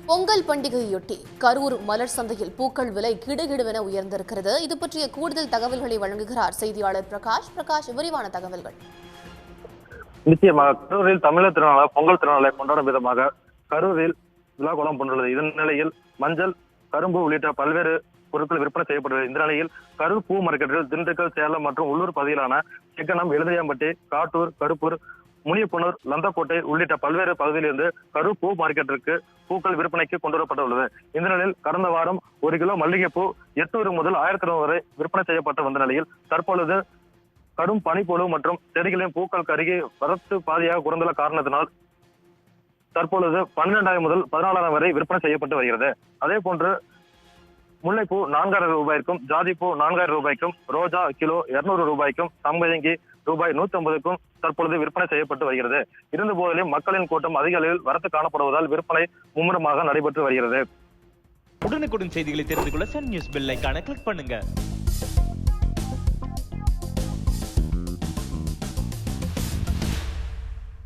பொங்கல் பண்டிகையொட்டி கரூர் மலர் சந்தையில் பூக்கள் விலை கிடுகிடுவென உயர்ந்திருக்கிறது. இது பற்றிய கூடுதல் தகவல்களை வழங்குகிறார் செய்தியாளர் பிரகாஷ். விரிவான தகவல்கள். நிச்சயமாக கரூரில் தமிழர் திருநாள பொங்கல் திருநாளை கொண்டாடும் விதமாக கரூரில் விழா கோலம் கொண்டுள்ளது. இதன் நிலையில் மஞ்சள், கரும்பு உள்ளிட்ட பல்வேறு பொருட்கள் விற்பனை செய்யப்படுகிறது. இந்த நிலையில் கரூர் பூ மார்க்கெட்டில் திண்டுக்கல், சேலம் மற்றும் உள்ளூர் பகுதியிலான செக்கனம், எழுதையாம்பட்டி, காட்டூர், கருப்பூர், முனியப்புனூர், லந்தக்கோட்டை உள்ளிட்ட பல்வேறு பகுதியிலிருந்து கரூர் பூ மார்க்கெட்டிற்கு பூக்கள் விற்பனைக்கு கொண்டு வரப்பட்டுள்ளது. இந்த நிலையில் கடந்த வாரம் 1 கிலோ மல்லிகைப்பூ 800 முதல் 1200 வரை விற்பனை செய்யப்பட்டு வந்த நிலையில் தற்பொழுது கடும் பனிப்பொழிவு மற்றும் செடிகளின் பூக்கள் கருகி வரத்து பாதியாக குறைந்துள்ள காரணத்தினால் தற்பொழுது 12,000 முதல் 14,000 வரை விற்பனை செய்யப்பட்டு வருகிறது. அதே போன்று முல்லைப்பூ 4,000 ரூபாய்க்கும், ஜாதிப்பூ 4,000 ரூபாய்க்கும், ரோஜா கிலோ 200 ரூபாய்க்கும், சம்பங்கி ரூபாய் 150க்கும் தற்பொழுது விற்பனை செய்யப்பட்டு வருகிறது. இருந்த போதிலும் மக்களின் கூட்டம் அதிக அளவில் வரத்து காணப்படுவதால் விற்பனை மும்முரமாக நடைபெற்று வருகிறது. உடனுக்குடன் செய்திகளை தெரிந்து கொள்ள சன் நியூஸ் பெல் ஐகானை கிளிக் பண்ணுங்க.